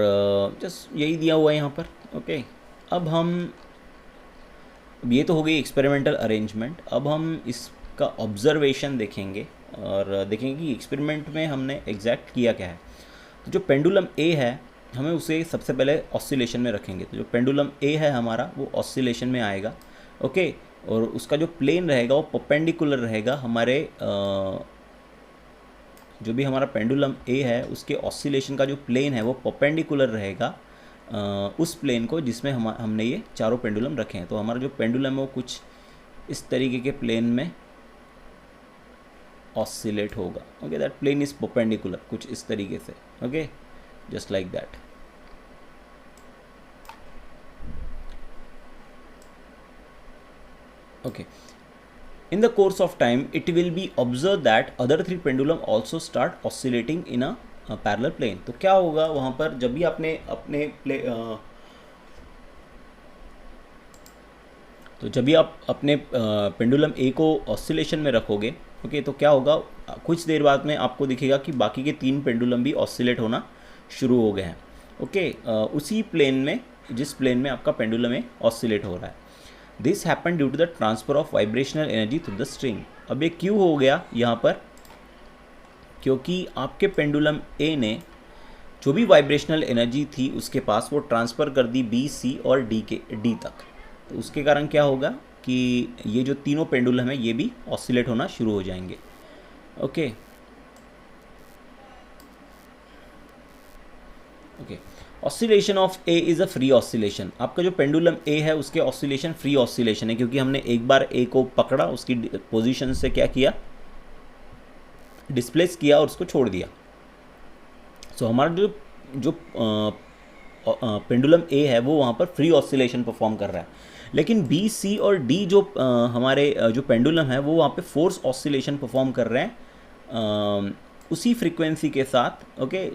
जस्ट यही दिया हुआ है यहाँ पर। ओके, अब ये तो हो गई एक्सपेरिमेंटल अरेंजमेंट। अब हम इसका ऑब्जर्वेशन देखेंगे और देखेंगे कि एक्सपेरिमेंट में हमने एग्जैक्ट किया क्या है। तो जो पेंडुलम ए है हमें उसे सबसे पहले ऑसिलेशन में रखेंगे। तो जो पेंडुलम ए है हमारा वो ऑसिलेशन में आएगा, ओके। और उसका जो प्लेन रहेगा वो परपेंडिकुलर रहेगा हमारे जो भी हमारा पेंडुलम ए है उसके ऑसिलेशन का जो प्लेन है वो परपेंडिकुलर रहेगा उस प्लेन को जिसमें हमने ये चारों पेंडुलम रखे हैं। तो हमारा जो पेंडुलम है वो कुछ इस तरीके के प्लेन में ऑसिलेट होगा, okay. That plane is perpendicular, कुछ इस तरीके से, okay, just like that. Okay. In the course of time, it will be observed that other three pendulum also start oscillating in a parallel plane. तो क्या होगा वहाँ पर जब भी आपने जब भी आप अपने पेंडुलम ए को ऑसिलेशन में रखोगे, ओके, तो क्या होगा कुछ देर बाद में आपको दिखेगा कि बाकी के 3 पेंडुलम भी ऑसिलेट होना शुरू हो गए हैं, ओके। उसी प्लेन में जिस प्लेन में आपका पेंडुलम ए ऑसिलेट हो रहा है। This happen due to the transfer of vibrational energy through the string. अब ये क्यों हो गया यहाँ पर, क्योंकि आपके पेंडुलम ए ने जो भी वाइब्रेशनल एनर्जी थी उसके पास वो ट्रांसफ़र कर दी बी, सी और डी तक। तो उसके कारण क्या होगा कि ये जो तीनों पेंडुलम है ये भी ऑसिलेट होना शुरू हो जाएंगे, okay. Oscillation of A is a free oscillation. आपका जो पेंडुलम ए है उसके ऑसिलेशन फ्री ऑसिलेशन है, क्योंकि हमने एक बार ए को पकड़ा, उसकी पोजीशन से क्या किया, डिस्प्लेस किया और उसको छोड़ दिया। सो हमारा जो पेंडुलम ए है वो वहाँ पर फ्री ऑसिलेशन परफॉर्म कर रहा है। लेकिन बी, सी और डी जो हमारे जो पेंडुलम है वो वहाँ पे फोर्स ऑसिलेशन परफॉर्म कर रहे हैं उसी फ्रीक्वेंसी के साथ, ओके,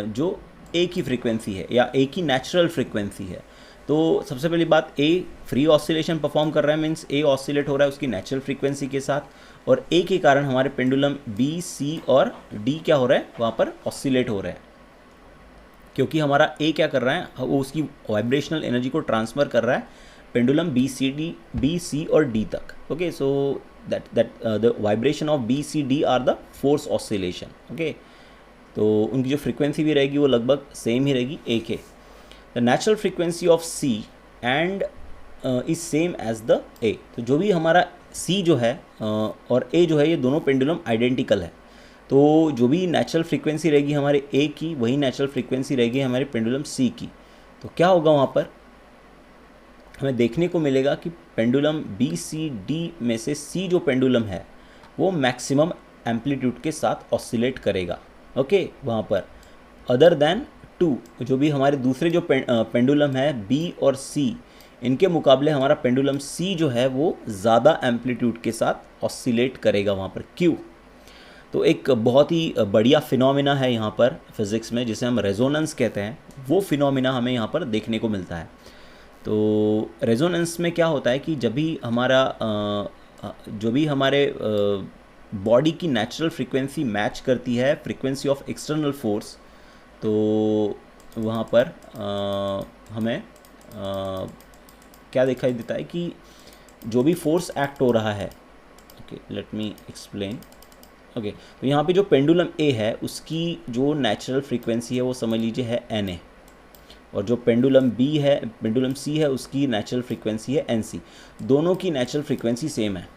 जो ए की फ्रीक्वेंसी है या ए की नेचुरल फ्रीक्वेंसी है। तो सबसे पहली बात, ए फ्री ऑसिलेशन परफॉर्म कर रहा है, मीन्स ए ऑसिलेट हो रहा है उसकी नेचुरल फ्रीक्वेंसी के साथ, और ए के कारण हमारे पेंडुलम बी, सी और डी क्या हो रहा है, वहाँ पर ऑसिलेट हो रहा है। क्योंकि हमारा ए क्या कर रहा है, वो उसकी वाइब्रेशनल एनर्जी को ट्रांसफ़र कर रहा है पेंडुलम बी, सी और डी तक, okay. So that the vibration of B, C, D are the force oscillation, okay. तो उनकी जो फ्रीक्वेंसी भी रहेगी वो लगभग सेम ही रहेगी ए के। The natural frequency of C and is same as the A. तो जो भी हमारा सी जो है और ए जो है ये दोनों पेंडुलम आइडेंटिकल है। तो जो भी नेचुरल फ्रीक्वेंसी रहेगी हमारे ए की वही नेचुरल फ्रीक्वेंसी रहेगी हमारे पेंडुलम सी की। तो क्या होगा वहाँ पर हमें देखने को मिलेगा कि पेंडुलम बी, सी, डी में से सी जो पेंडुलम है वो मैक्सिमम एम्पलीट्यूड के साथ ऑसिलेट करेगा, ओके, वहाँ पर। अदर देन 2 जो भी हमारे दूसरे जो पेंडुलम है बी और सी, इनके मुकाबले हमारा पेंडुलम सी जो है वो ज़्यादा एम्पलीट्यूड के साथ ऑसिलेट करेगा वहाँ पर। क्यों? तो एक बहुत ही बढ़िया फिनोमिना है यहाँ पर फिज़िक्स में जिसे हम रेजोनेंस कहते हैं, वो फिनोमिना हमें यहाँ पर देखने को मिलता है। तो रेजोनेंस में क्या होता है कि जब भी हमारा जो भी हमारे बॉडी की नेचुरल फ्रीक्वेंसी मैच करती है फ्रीक्वेंसी ऑफ एक्सटर्नल फोर्स, तो वहाँ पर हमें क्या दिखाई देता है कि जो भी फोर्स एक्ट हो रहा है, okay, let me explain, okay. तो यहाँ पे जो पेंडुलम ए है उसकी जो नेचुरल फ्रीक्वेंसी है वो समझ लीजिए है एन ए, और जो पेंडुलम बी है, पेंडुलम सी है, उसकी नेचुरल फ्रीक्वेंसी है एन सी। दोनों की नेचुरल फ्रीक्वेंसी सेम है,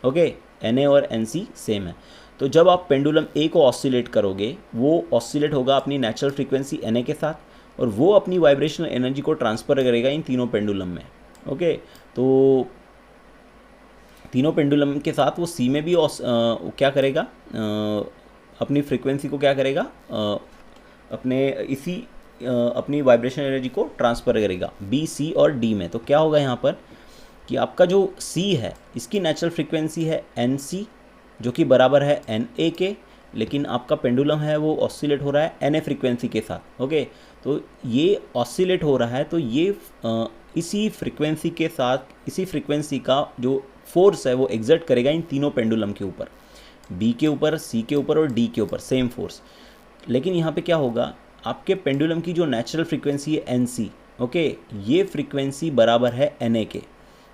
ओके, एन ए और एन सी सेम है। तो जब आप पेंडुलम ए को ऑसिलेट करोगे वो ऑसिलेट होगा अपनी नेचुरल फ्रीक्वेंसी एन ए के साथ, और वो अपनी वाइब्रेशनल एनर्जी को ट्रांसफ़र करेगा इन तीनों पेंडुलम में, ओके। तो तीनों पेंडुलम के साथ वो सी में भी क्या करेगा, अपनी फ्रीक्वेंसी को क्या करेगा, अपनी वाइब्रेशनल एनर्जी को ट्रांसफ़र करेगा बी, सी और डी में। तो क्या होगा यहाँ पर कि आपका जो सी है इसकी नेचुरल फ्रीक्वेंसी है एन सी जो कि बराबर है एन ए के, लेकिन आपका पेंडुलम है वो ऑसिलेट हो रहा है एन ए फ्रीक्वेंसी के साथ, ओके। तो ये ऑसिलेट हो रहा है, तो ये इसी फ्रीक्वेंसी के साथ इसी फ्रीक्वेंसी का जो फोर्स है वो एग्जर्ट करेगा इन तीनों पेंडुलम के ऊपर, बी के ऊपर, सी के ऊपर और डी के ऊपर, सेम फोर्स। लेकिन यहाँ पे क्या होगा, आपके पेंडुलम की जो नेचुरल फ्रीक्वेंसी है एन सी, ओके, ये फ्रीक्वेंसी बराबर है एन ए के।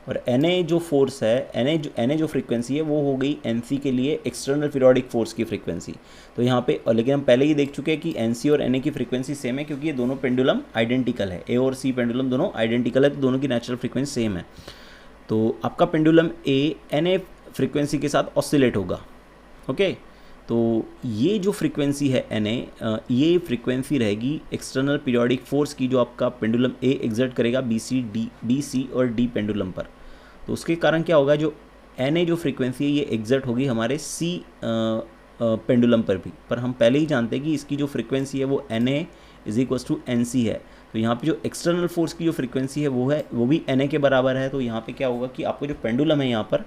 और Na जो फोर्स है, Na जो फ्रीक्वेंसी है वो हो गई Nc के लिए एक्सटर्नल पीरियोडिक फोर्स की फ्रीक्वेंसी। तो यहाँ पे, और लेकिन हम पहले ही देख चुके हैं कि Nc और Na की फ्रीक्वेंसी सेम है, क्योंकि ये दोनों पेंडुलम आइडेंटिकल है, A और C पेंडुलम दोनों आइडेंटिकल है, तो दोनों की नेचुरल फ्रीक्वेंसी सेम है। तो आपका पेंडुलम A Na फ्रीक्वेंसी के साथ ऑसिलेट होगा। ओके, तो ये जो फ्रीक्वेंसी है Na, ये फ्रीक्वेंसी रहेगी एक्सटर्नल पीरियोडिक फोर्स की, जो आपका पेंडुलम A एग्जर्ट करेगा बी सी और डी पेंडुलम पर। तो उसके कारण क्या होगा, जो Na जो फ्रीक्वेंसी है ये एग्जर्ट होगी हमारे C पेंडुलम पर भी। पर हम पहले ही जानते हैं कि इसकी जो फ्रीक्वेंसी है वो Na is equals to NC है। तो यहाँ पे जो एक्सटर्नल फोर्स की जो फ्रीक्वेंसी है वो भी Na के बराबर है। तो यहाँ पे क्या होगा कि आपको जो पेंडुलम है यहाँ पर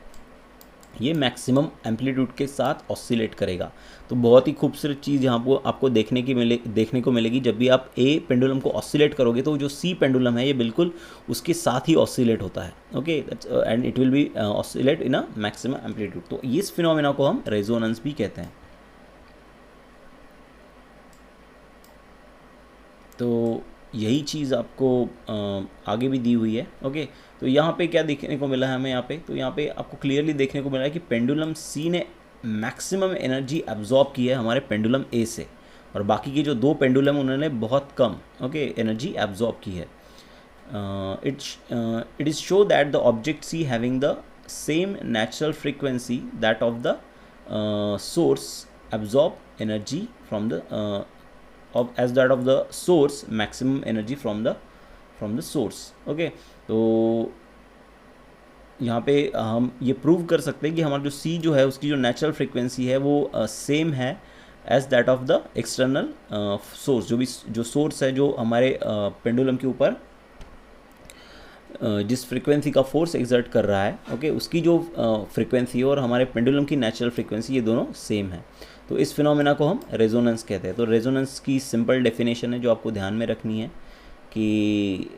ये मैक्सिमम एम्पलीट्यूड के साथ ऑसिलेट करेगा। तो बहुत ही खूबसूरत चीज़ यहाँ पर आपको देखने को मिलेगी। जब भी आप ए पेंडुलम को ऑसिलेट करोगे तो जो सी पेंडुलम है ये बिल्कुल उसके साथ ही ऑसिलेट होता है। Okay, and it will be oscillate in a maximum amplitude. तो इस फिनोमेना को हम रेजोनेंस भी कहते हैं। तो यही चीज़ आपको आगे भी दी हुई है। ओके, तो यहाँ पे क्या देखने को मिला है हमें, यहाँ पे तो यहाँ पे आपको क्लियरली देखने को मिला है कि पेंडुलम सी ने मैक्सिमम एनर्जी एब्जॉर्ब की है हमारे पेंडुलम ए से, और बाकी के जो दो पेंडुलम उन्होंने बहुत कम एनर्जी एब्जॉर्ब की है। It is show that the object C having the same natural frequency that of the source absorb energy from the as that of the source maximum energy from the source। Okay, तो यहाँ पे हम ये prove कर सकते हैं कि हमारा जो C जो है उसकी जो नेचुरल फ्रीक्वेंसी है वो सेम है as that of the external source. जो सोर्स है जो हमारे पेंडुलम के ऊपर जिस फ्रीक्वेंसी का फोर्स एक्सर्ट कर रहा है, ओके, उसकी जो फ्रीक्वेंसी और हमारे पेंडुलम की नेचुरल फ्रीक्वेंसी ये दोनों सेम है। तो इस फिनोमेना को हम रेजोनेंस कहते हैं। तो रेजोनेंस की सिंपल डेफिनेशन है जो आपको ध्यान में रखनी है कि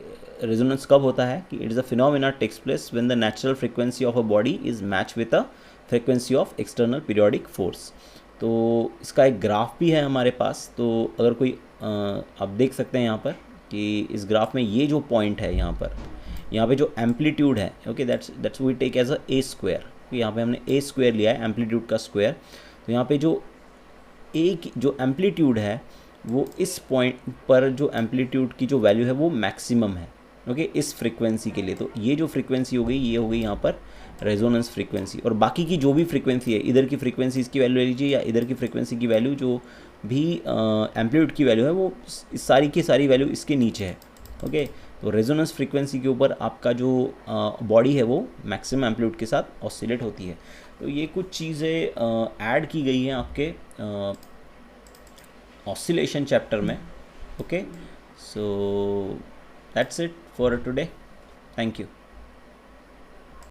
रेजोनेंस कब होता है, कि it is a phenomena takes place when the natural frequency of a body is match with a frequency of external periodic force. तो इसका एक ग्राफ भी है हमारे पास। तो अगर कोई आप देख सकते हैं यहाँ पर कि इस ग्राफ में ये जो पॉइंट है यहाँ पे जो एम्पलीट्यूड है, okay, that's we take as a A square. यहाँ पे हमने ए स्क्वायर लिया है, एम्पलीट्यूड का स्क्वायर। तो यहाँ पे जो जो एम्पलीट्यूड है वो इस पॉइंट पर जो एम्पलीट्यूड की जो वैल्यू है वो मैक्सिमम है, ओके, इस फ्रीक्वेंसी के लिए। तो ये जो फ्रीक्वेंसी हो गई ये हो गई यहाँ पर रेजोनेंस फ्रीक्वेंसी। और बाकी की जो भी फ्रीक्वेंसी है, इधर की फ्रीक्वेंसी इसकी वैल्यू ले लीजिए या इधर की फ्रीक्वेंसी की वैल्यू, जो भी एम्पलीट्यूड की वैल्यू है वो सारी की सारी वैल्यू इसके नीचे है। ओके, तो रेजोनेंस फ्रीक्वेंसी के ऊपर आपका जो बॉडी है वो मैक्सिमम एम्पलीट्यूड के साथ ऑसिलेट होती है। तो ये कुछ चीज़ें ऐड की गई हैं आपके ऑसिलेशन चैप्टर में। Okay, so that's it for today. Thank you.